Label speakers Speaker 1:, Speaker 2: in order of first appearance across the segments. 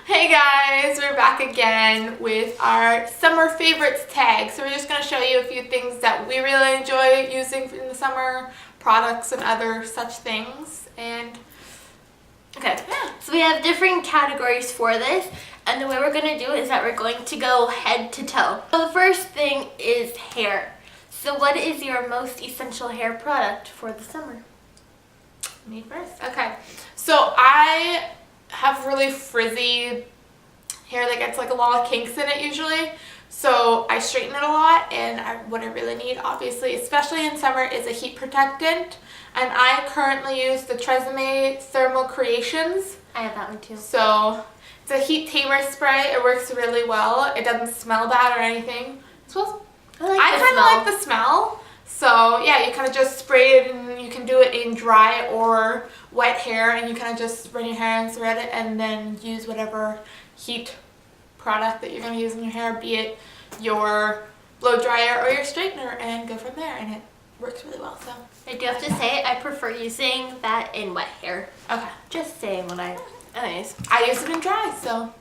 Speaker 1: Hey guys, we're back again with our summer favorites tag. So we're just going to show you a few things that we really enjoy using in the summer, products and other such things. And
Speaker 2: okay, so we have different categories for this, and the way we're going to do it is that we're going to go head to toe. So the first thing is hair. So what is your most essential hair product for the summer?
Speaker 1: me first. Okay, so I have really frizzy hair that gets like a lot of kinks in it usually, so I straighten it a lot, and what I really need, obviously, especially in summer, is a heat protectant, and I currently use the Tresemme Thermal Creations.
Speaker 2: I have that one too.
Speaker 1: So it's a heat tamer spray. It works really well. It doesn't smell bad or anything. It smells, I kind of like the smell. So yeah, you kind of just spray it, and you can do it in dry or wet hair, and you kind of just run your hair and thread it, and then use whatever heat product that you're going to use in your hair, be it your blow dryer or your straightener, and go from there, and it works really well. So
Speaker 2: I do have to say, I prefer using that in wet hair.
Speaker 1: Okay.
Speaker 2: Just saying when anyways.
Speaker 1: I use it in dry, so.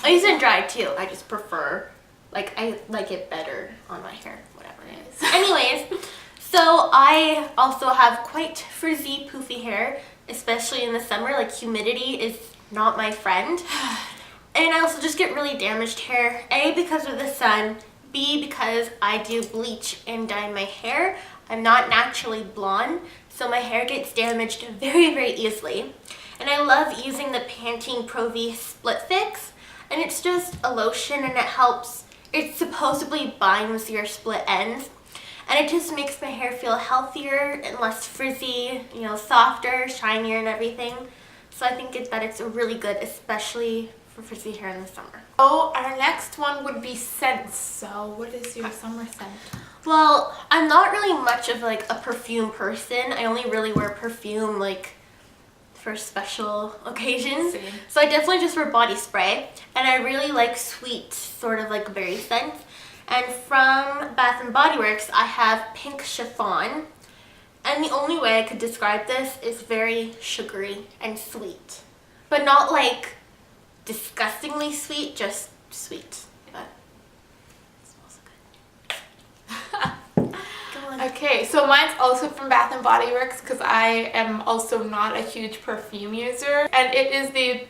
Speaker 2: I use it in dry too. I just prefer, I like it better on my hair, whatever it is. Anyways, so I also have quite frizzy, poofy hair, especially in the summer. Like, humidity is not my friend. And I also just get really damaged hair. A, because of the sun. B, because I do bleach and dye my hair. I'm not naturally blonde, so my hair gets damaged very, very easily. And I love using the Pantene Pro V Split Fix. And it's just a lotion, and it helps. It supposedly binds your split ends. And it just makes my hair feel healthier and less frizzy, you know, softer, shinier and everything. So I think that it's really good, especially for frizzy hair in the summer.
Speaker 1: Oh, our next one would be scents. So what is your summer scent?
Speaker 2: Well, I'm not really much of a perfume person. I only really wear perfume for special occasions.
Speaker 1: Same.
Speaker 2: So I definitely just wear body spray. And I really like sweet, sort of berry scents. And from Bath & Body Works, I have Pink Chiffon. And the only way I could describe this is very sugary and sweet. But not disgustingly sweet, just sweet. But it smells good. Go on.
Speaker 1: Okay, so mine's also from Bath & Body Works, because I am also not a huge perfume user. And it is the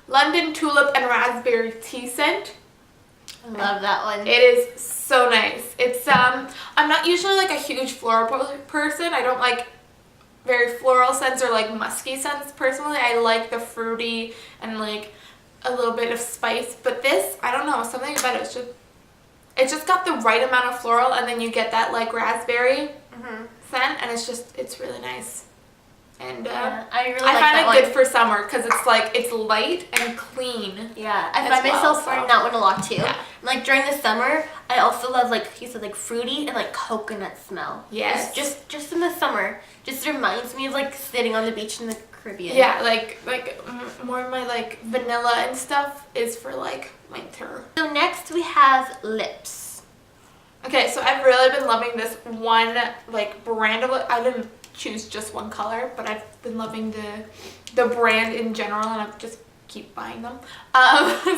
Speaker 1: London Tulip and Raspberry Tea scent.
Speaker 2: I love that one.
Speaker 1: It is so nice. It's I'm not usually a huge floral person. I don't like very floral scents or musky scents personally. I like the fruity and a little bit of spice. But this, I don't know, something about it. It's just got the right amount of floral, and then you get that raspberry scent, and it's really nice. And
Speaker 2: yeah, I
Speaker 1: find it good for summer, because it's light and clean.
Speaker 2: Yeah, I find myself wearing that one a lot too. Yeah. During the summer, I also love you said fruity and coconut smell.
Speaker 1: Yes.
Speaker 2: It's just in the summer, just reminds me of sitting on the beach in the Caribbean.
Speaker 1: Yeah, more of my vanilla and stuff is for winter.
Speaker 2: So next we have lips.
Speaker 1: Okay, so I've really been loving this one brand of lip. I didn't choose just one color, but I've been loving the brand in general, and I just keep buying them.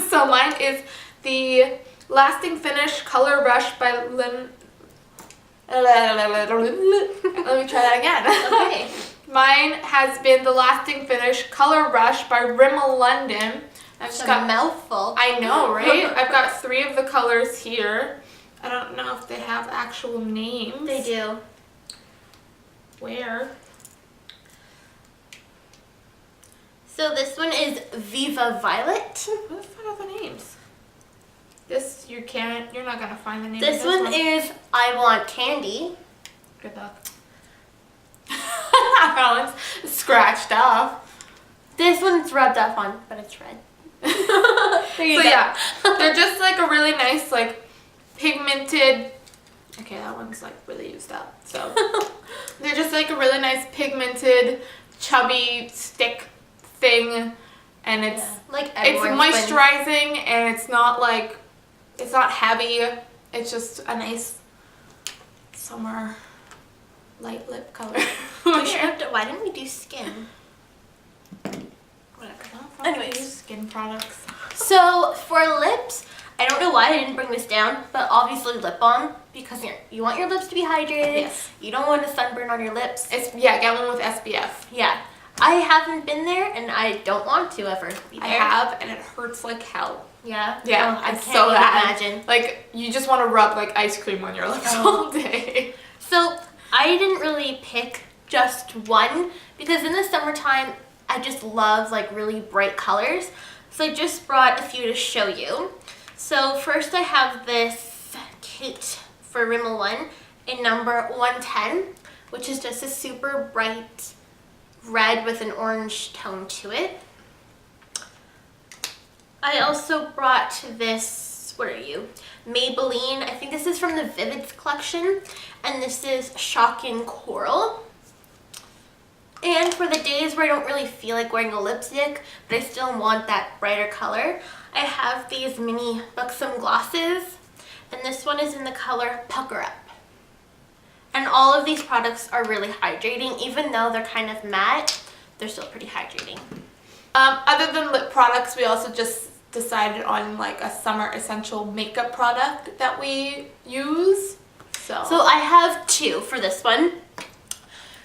Speaker 1: So mine is the Lasting Finish Color Rush by Let me try that again.
Speaker 2: Okay.
Speaker 1: Mine has been the Lasting Finish Color Rush by Rimmel London. I've just got
Speaker 2: a mouthful.
Speaker 1: I know, right? I've got 3 of the colors here. I don't know if they have actual names.
Speaker 2: They do.
Speaker 1: Where?
Speaker 2: So this one is Viva Violet.
Speaker 1: What the fuck are the names? This, you're not gonna find the name
Speaker 2: This
Speaker 1: of this
Speaker 2: one is I Want Candy.
Speaker 1: Good luck. That one's scratched off.
Speaker 2: This one's rubbed off on, but it's red. There you go.
Speaker 1: Yeah, they're just a really nice pigmented. Okay, that one's really used up. So they're just a really nice pigmented, chubby stick thing, and it's it's moisturizing, and it's not it's not heavy. It's just a nice summer light lip color.
Speaker 2: Why didn't we do skin?
Speaker 1: Whatever.
Speaker 2: Anyways,
Speaker 1: skin products.
Speaker 2: So for lips, I don't know why I didn't bring this down, but obviously lip balm, because you want your lips to be hydrated.
Speaker 1: Yes.
Speaker 2: You don't want a sunburn on your lips.
Speaker 1: Yeah, get one with SPF.
Speaker 2: Yeah. I haven't been there, and I don't want to ever be there.
Speaker 1: I have, and it hurts like hell.
Speaker 2: Yeah?
Speaker 1: Yeah,
Speaker 2: Oh, I
Speaker 1: it's
Speaker 2: can't
Speaker 1: so
Speaker 2: even
Speaker 1: bad.
Speaker 2: imagine.
Speaker 1: Like, you just want to rub like ice cream on your lips all day.
Speaker 2: So I didn't really pick just one, because in the summertime, I just love like really bright colors. So I just brought a few to show you. So first I have this Kate for Rimmel 1 in number 110, which is just a super bright red with an orange tone to it. I also brought this, what are you? Maybelline, I think this is from the Vivids collection, and this is Shocking Coral. And for the days where I don't really feel like wearing a lipstick, but I still want that brighter color, I have these mini Buxom glosses, and this one is in the color Pucker Up. And all of these products are really hydrating. Even though they're kind of matte, they're still pretty hydrating.
Speaker 1: Other than lip products, we also just decided on like a summer essential makeup product that we use. So
Speaker 2: I have two for this one.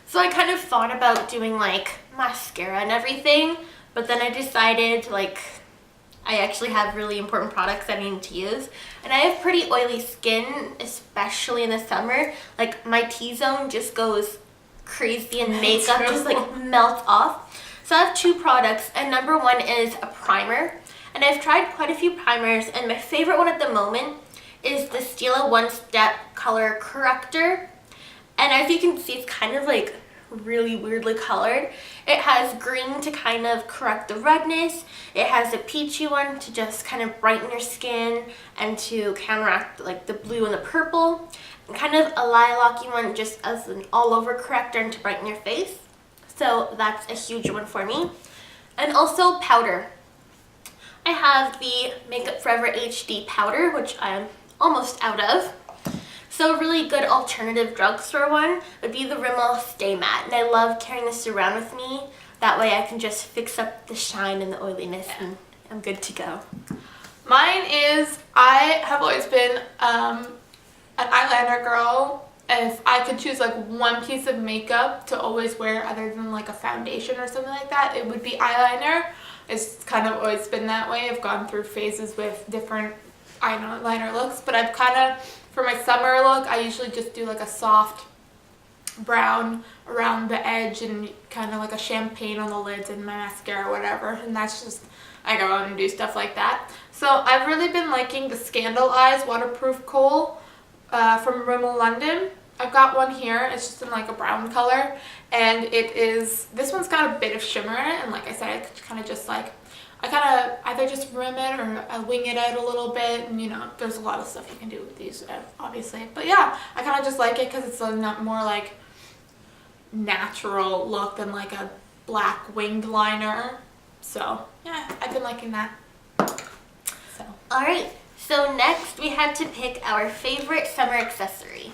Speaker 2: So I kind of thought about doing like mascara and everything, but then I decided like I actually have really important products that I need to use. And I have pretty oily skin, especially in the summer. Like my T-zone just goes crazy and makeup just like melts off. So I have two products, and number one is a primer. And I've tried quite a few primers, and my favorite one at the moment is the Stila One Step Color Corrector. And as you can see, it's kind of like really weirdly colored. It has green to kind of correct the redness. It has a peachy one to just kind of brighten your skin and to counteract like the blue and the purple. And kind of a lilac-y one just as an all-over corrector and to brighten your face. So that's a huge one for me. And also powder. I have the Makeup Forever HD powder, which I'm almost out of. So a really good alternative drugstore one would be the Rimmel Stay Matte. And I love carrying this around with me. That way I can just fix up the shine and the oiliness and I'm good to go.
Speaker 1: Mine is, I have always been an eyeliner girl. If I could choose like one piece of makeup to always wear other than like a foundation or something like that, it would be eyeliner. It's kind of always been that way. I've gone through phases with different eyeliner looks, but I've kind of, for my summer look, I usually just do like a soft brown around the edge and kind of like a champagne on the lids and my mascara or whatever, and that's just, I go out and do stuff like that. So I've really been liking the Scandal Eyes Waterproof Kohl from Rimmel London. I've got one here. It's just in like a brown color, and it is, this one's got a bit of shimmer in it, and like I said, I kind of just like, I kind of either just rim it or I wing it out a little bit, and you know, there's a lot of stuff you can do with these, obviously. But yeah, I kind of just like it because it's a not more like natural look than like a black winged liner. So yeah, I've been liking that. So
Speaker 2: Alright, so next we had to pick our favorite summer accessory.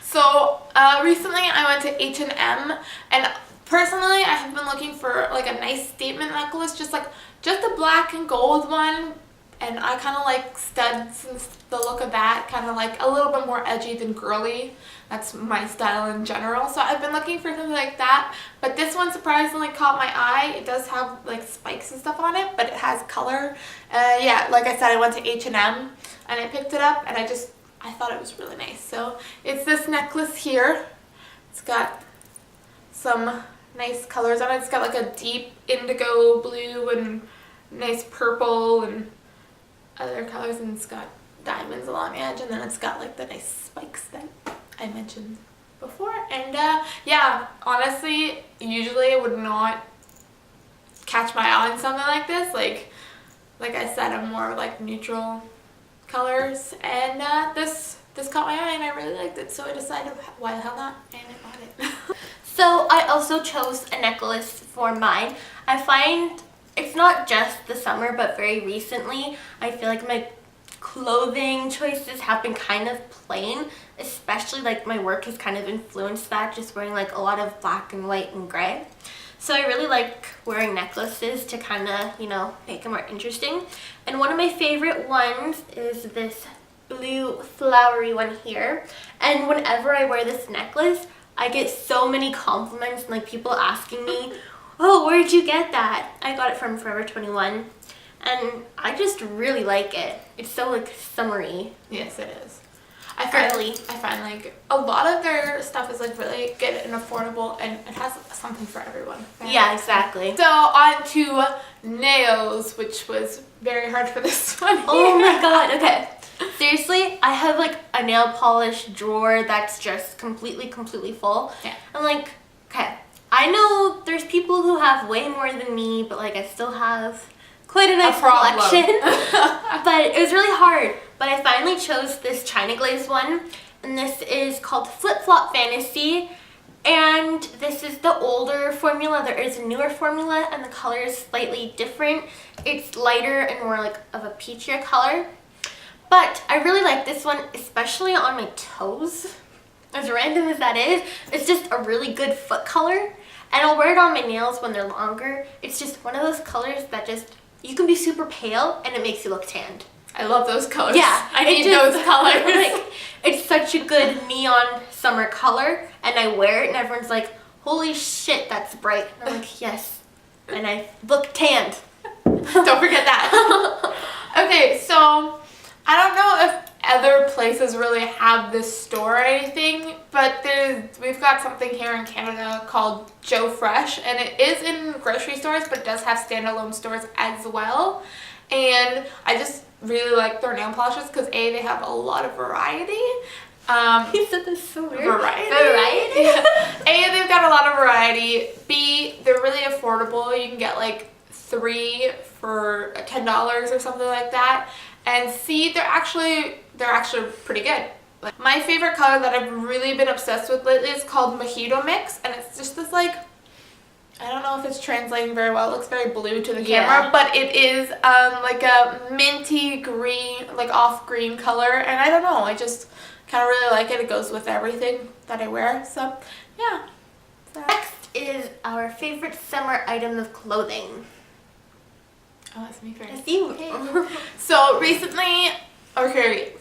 Speaker 1: So recently I went to H&M, and personally I have been looking for like a nice statement necklace, just a black and gold one, and I kind of like studs and the look of that, kind of like a little bit more edgy than girly. That's my style in general, so I've been looking for something like that, but this one surprisingly caught my eye. It does have like spikes and stuff on it, but it has color. Yeah, like I said, I went to H&M and I picked it up, and I thought it was really nice. So it's this necklace here. It's got some nice colors on it. It's got like a deep indigo blue and nice purple and other colors, and it's got diamonds along the edge, and then it's got like the nice spikes that I mentioned before. And yeah, honestly, usually I would not catch my eye on something like this. Like I said, I'm more like neutral colors, and this caught my eye and I really liked it, so I decided why the hell not, and I bought it.
Speaker 2: So I also chose a necklace for mine. I find it's not just the summer, but very recently I feel like my clothing choices have been kind of plain, especially like my work has kind of influenced that, just wearing like a lot of black and white and gray. So I really like wearing necklaces to kind of, you know, make it more interesting. And one of my favorite ones is this blue flowery one here. And whenever I wear this necklace, I get so many compliments and like people asking me, oh, where'd you get that? I got it from Forever 21. And I just really like it. It's so like summery.
Speaker 1: Yes, it is. I find like a lot of their stuff is like really good and affordable, and it has something for everyone. Right?
Speaker 2: Yeah, exactly.
Speaker 1: So on to nails, which was very hard for this one.
Speaker 2: Oh my god, okay. Seriously, I have like a nail polish drawer that's just completely full.
Speaker 1: Yeah.
Speaker 2: I'm like, okay, I know there's people who have way more than me, but like I still have quite a nice collection. But it was really hard. But I finally chose this China Glaze one, and this is called Flip Flop Fantasy. And this is the older formula. There is a newer formula, and the color is slightly different. It's lighter and more like of a peachier color. But I really like this one, especially on my toes. As random as that is, it's just a really good foot color. And I'll wear it on my nails when they're longer. It's just one of those colors that just, you can be super pale and it makes you look tanned.
Speaker 1: I love those colors.
Speaker 2: Yeah,
Speaker 1: I need those colors.
Speaker 2: Like, it's such a good neon summer color, and I wear it and everyone's like, holy shit, that's bright. And I'm like, yes. And I look tanned.
Speaker 1: Don't forget that. Okay, so I don't know if other places really have this store or anything, but we've got something here in Canada called Joe Fresh, and it is in grocery stores, but it does have standalone stores as well. And I just really like their nail polishes because A, they have a lot of variety.
Speaker 2: You said this so weird.
Speaker 1: Variety? A, they've got a lot of variety. B, they're really affordable. You can get like 3 for $10 or something like that. And C, they're actually pretty good. My favorite color that I've really been obsessed with lately is called Mojito Mix, and it's just this like, I don't know if it's translating very well. It looks very blue to the camera, but it is like a minty green, like off green color, and I don't know, I just kind of really like it. It goes with everything that I wear, so yeah.
Speaker 2: Next is our favorite summer item of clothing.
Speaker 1: Oh, that's me first.
Speaker 2: That's you.
Speaker 1: So recently, okay,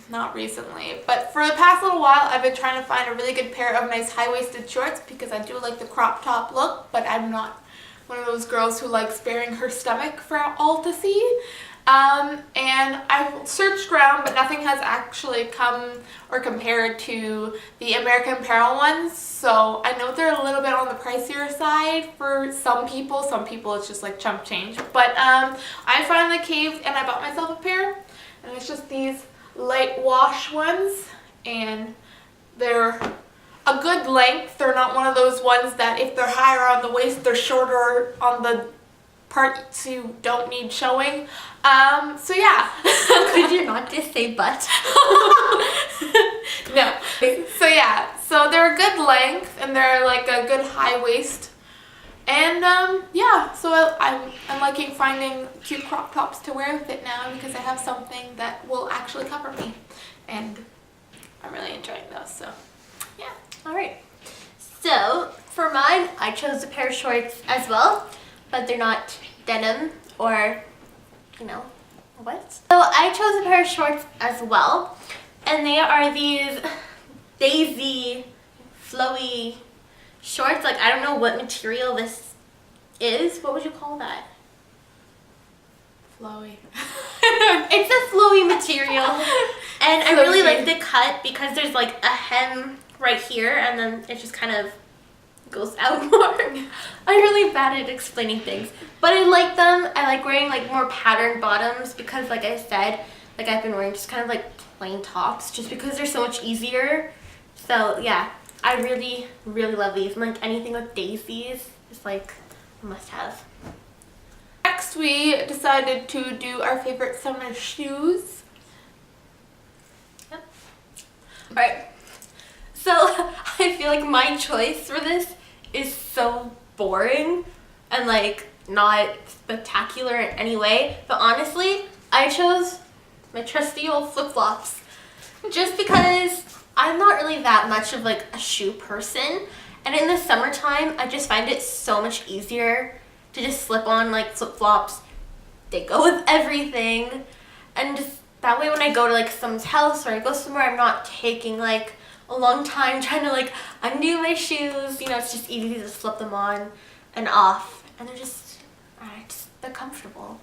Speaker 1: not recently, but for the past little while, I've been trying to find a really good pair of nice high-waisted shorts because I do like the crop top look, but I'm not one of those girls who likes baring her stomach for all to see. And I've searched around, but nothing has actually come or compared to the American Apparel ones. So I know they're a little bit on the pricier side for some people. Some people it's just like chump change. But I finally caved and I bought myself a pair, and it's just these light wash ones, and they're a good length. They're not one of those ones that if they're higher on the waist, they're shorter on the parts you don't need showing. So yeah.
Speaker 2: Could you not just say butt?
Speaker 1: No. So yeah, so they're a good length and they're like a good high waist. And yeah, so I'm liking finding cute crop tops to wear with it now because I have something that will actually cover me, and I'm really enjoying those. So yeah.
Speaker 2: All right. So for mine, I chose a pair of shorts as well, but they're not denim or, you know, what? So I chose a pair of shorts as well, and they are these daisy flowy shorts. Like, I don't know what material this is. What would you call that?
Speaker 1: Flowy.
Speaker 2: It's a flowy material. And I really like the cut because there's like a hem right here, and then it just kind of goes out more. I'm really bad at explaining things, but I like them. I like wearing like more patterned bottoms because, like I said, like I've been wearing just kind of like plain tops just because they're so much easier. So yeah, I really love these. And like anything with daisies is like a must have.
Speaker 1: Next, we decided to do our favorite summer shoes.
Speaker 2: Yep. All right. So I feel like my choice for this is so boring and like not spectacular in any way, but honestly, I chose my trusty old flip-flops just because I'm not really that much of like a shoe person, And in the summertime, I just find it so much easier to just slip on like flip-flops. They go with everything. And just that way when I go to like someone's house or I go somewhere, I'm not taking like a long time trying to like undo my shoes. You know, it's just easy to slip them on and off. And they're just they're comfortable.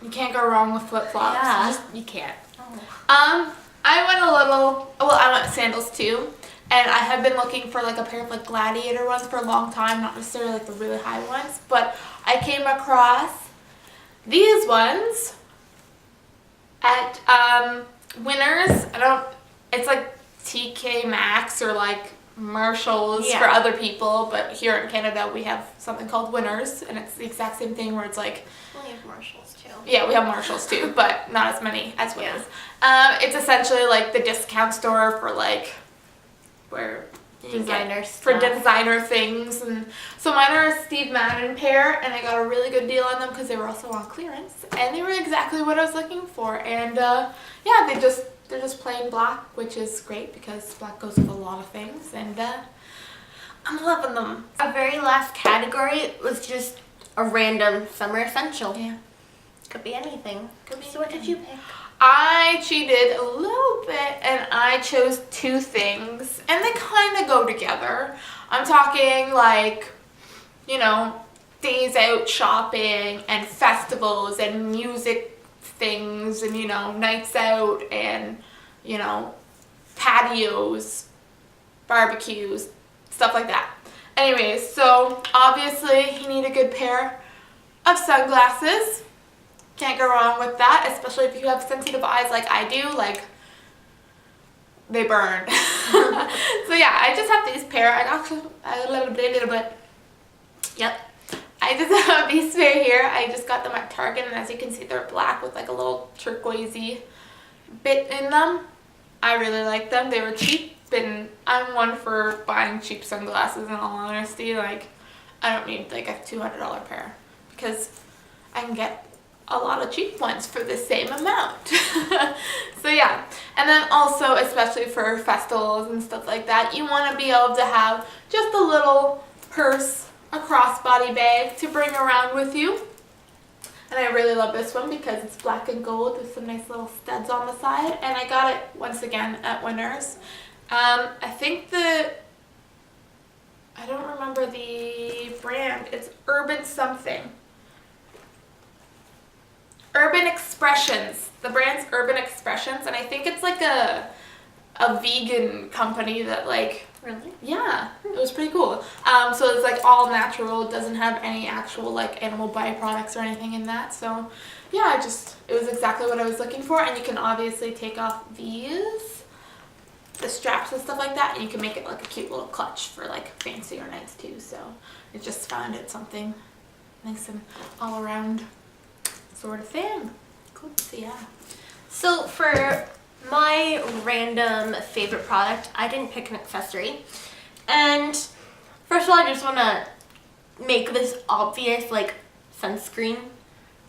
Speaker 1: You can't go wrong with flip-flops.
Speaker 2: Yeah.
Speaker 1: You can't.
Speaker 2: Oh.
Speaker 1: I went a little, well, I went sandals too. And I have been looking for like a pair of like gladiator ones for a long time, not necessarily like the really high ones, but I came across these ones at Winners. It's like TK Maxx or like Marshalls for other people, but here in Canada we have something called Winners, and it's the exact same thing where it's like,
Speaker 2: We have Marshalls too.
Speaker 1: yeah, we have Marshalls too, but not as many as Winners. It's essentially like the discount store for like where
Speaker 2: Designer
Speaker 1: for
Speaker 2: stuff.
Speaker 1: designer things. And so mine are a Steve Madden pair, and I got a really good deal on them because they were also on clearance, and they were exactly what I was looking for. And yeah, they're just plain black, which is great because black goes with a lot of things, and I'm loving them.
Speaker 2: Our very last category was just a random summer essential.
Speaker 1: Yeah,
Speaker 2: Could be anything. So what did you pick?
Speaker 1: I cheated a little bit and I chose two things, and they kind of go together. I'm talking like, you know, days out shopping and festivals and music things and, you know, nights out and, you know, patios, barbecues, stuff like that. Anyways, so obviously you need a good pair of sunglasses. Can't go wrong with that, especially if you have sensitive eyes like I do, like they burn. So yeah, I just have these pair. I got a little bit. Yep. I just have these pair here. I just got them at Target, and as you can see, they're black with like a little turquoisey bit in them. I really like them. They were cheap, and I'm one for buying cheap sunglasses in all honesty. Like, I don't need like a $200 pair because I can get a lot of cheap ones for the same amount. So yeah, and then also especially for festivals and stuff like that, you want to be able to have just a little purse, a crossbody bag to bring around with you. And I really love this one because it's black and gold with some nice little studs on the side, and I got it once again at Winners. I don't remember the brand. It's Urban something. Urban Expressions. The brand's Urban Expressions, and I think it's like a vegan company that like,
Speaker 2: Really?
Speaker 1: yeah, it was pretty cool. So it's like all natural. It doesn't have any actual like animal byproducts or anything in that. So yeah, it was exactly what I was looking for. And you can obviously take off the straps and stuff like that, and you can make it like a cute little clutch for like fancier nights too. So I just found it something nice and all around sort of thing. Cool. So yeah.
Speaker 2: So for my random favorite product, I didn't pick an accessory. And first of all, I just want to make this obvious, like, sunscreen.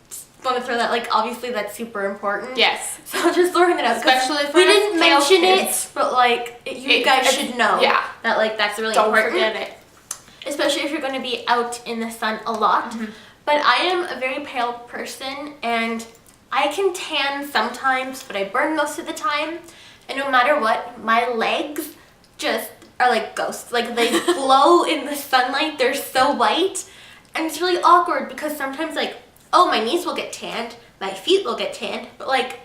Speaker 2: Just want to throw that, like, obviously that's super important.
Speaker 1: Yes.
Speaker 2: So I'm just throwing it out.
Speaker 1: Especially for
Speaker 2: we didn't
Speaker 1: pale
Speaker 2: mention
Speaker 1: kids.
Speaker 2: it, but like, you guys should know.
Speaker 1: Yeah.
Speaker 2: That, like, that's really
Speaker 1: Don't
Speaker 2: important.
Speaker 1: forget it.
Speaker 2: Especially if you're going to be out in the sun a lot.
Speaker 1: Mm-hmm.
Speaker 2: But I am a very pale person, and I can tan sometimes, but I burn most of the time. And no matter what, my legs just are like ghosts. Like, they glow in the sunlight. They're so white. And it's really awkward because sometimes, like, oh, my knees will get tanned, my feet will get tanned, but, like,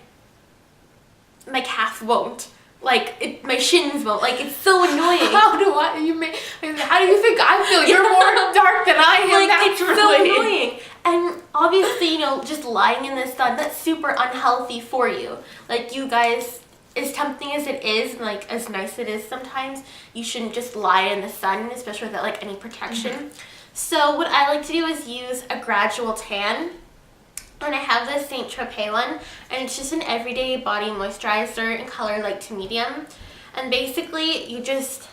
Speaker 2: my calf won't. Like, my shins won't. Like, it's so annoying.
Speaker 1: How do you think I feel? You're more dark than I am,
Speaker 2: like,
Speaker 1: naturally.
Speaker 2: it's so annoying. And obviously, you know, just lying in the sun, that's super unhealthy for you. Like, you guys, as tempting as it is, and, like, as nice it is sometimes, you shouldn't just lie in the sun, especially without, like, any protection. Mm-hmm. So what I like to do is use a gradual tan. And I have this Saint Tropez one, and it's just an everyday body moisturizer in color light to medium. And basically, you just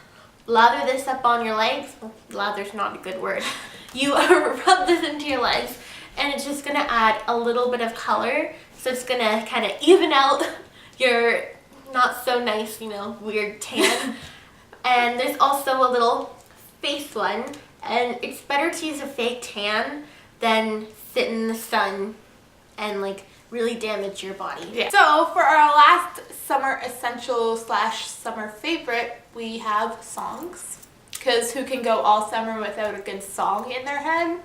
Speaker 2: lather this up on your legs. Well, lather's not a good word. You rub this into your legs, and it's just going to add a little bit of color. So it's going to kind of even out your not so nice, you know, weird tan. And there's also a little face one, and it's better to use a fake tan than sit in the sun and like really damage your body.
Speaker 1: Yeah. So for our last summer essential / summer favorite, we have songs. Because who can go all summer without a good song in their head?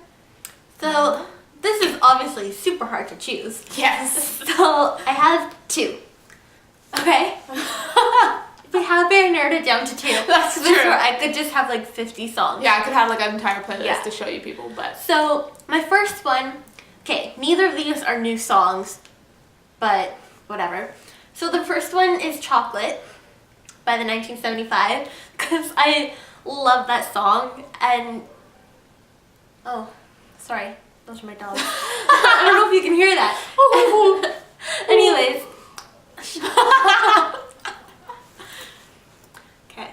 Speaker 2: So this is obviously super hard to choose.
Speaker 1: Yes.
Speaker 2: So I have 2. Okay? But how can I narrow it down to 2?
Speaker 1: That's
Speaker 2: This
Speaker 1: true.
Speaker 2: where I could just have like 50 songs.
Speaker 1: Yeah, I could have like an entire playlist
Speaker 2: Yeah.
Speaker 1: to show you people, but...
Speaker 2: So my first one, okay, neither of these are new songs, but whatever. So the first one is Chocolate by the 1975, because I love that song, and oh, sorry, those are my dogs. I don't know if you can hear that. Anyways. Okay.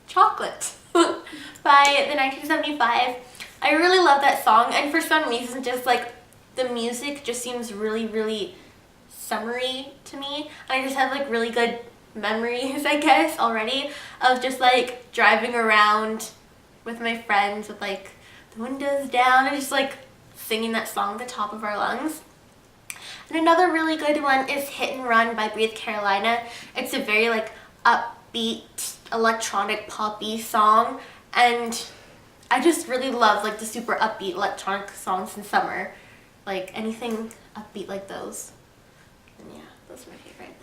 Speaker 2: Chocolate by the 1975. I really love that song, and for some reason just like the music just seems really, really summery to me. And I just have like really good memories, I guess, already of just like driving around with my friends with like the windows down and just like singing that song at the top of our lungs. And another really good one is Hit and Run by Breathe Carolina. It's a very like upbeat electronic poppy song, and I just really love like the super upbeat electronic songs in summer. Like anything upbeat like those. And yeah, those are my favorite.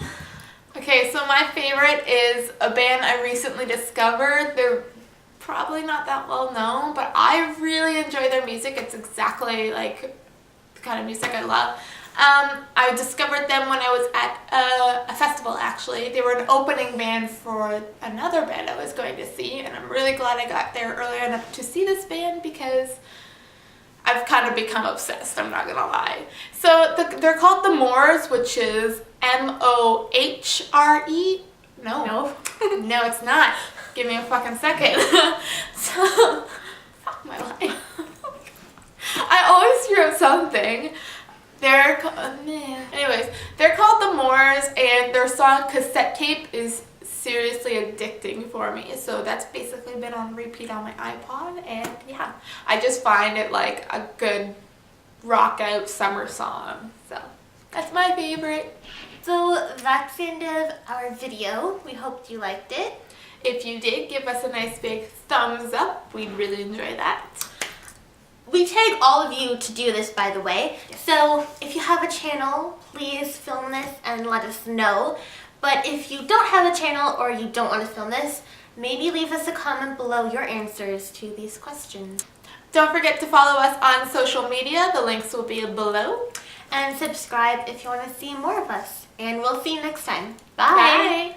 Speaker 1: Okay, so my favorite is a band I recently discovered. They're probably not that well known, but I really enjoy their music. It's exactly like the kind of music I love. I discovered them when I was at a festival, actually. They were an opening band for another band I was going to see, and I'm really glad I got there early enough to see this band because I've kind of become obsessed, I'm not gonna lie. So they're called The Moors, which is M-O-H-R-E. No, it's not. Give me a fucking second. So, fuck my life. I always screw up something. Anyways, they're called The Moors, and their song Cassette Tape is seriously addicting for me. So that's basically been on repeat on my iPod, and yeah, I just find it like a good rock out summer song. So that's my favorite.
Speaker 2: So that's the end of our video. We hope you liked it.
Speaker 1: If you did, give us a nice big thumbs up. We'd really enjoy that.
Speaker 2: We tag all of you to do this, by the way. Yes. So if you have a channel, please film this and let us know. But if you don't have a channel or you don't want to film this, maybe leave us a comment below your answers to these questions.
Speaker 1: Don't forget to follow us on social media. The links will be below.
Speaker 2: And subscribe if you want to see more of us. And we'll see you next time. Bye.
Speaker 1: Bye.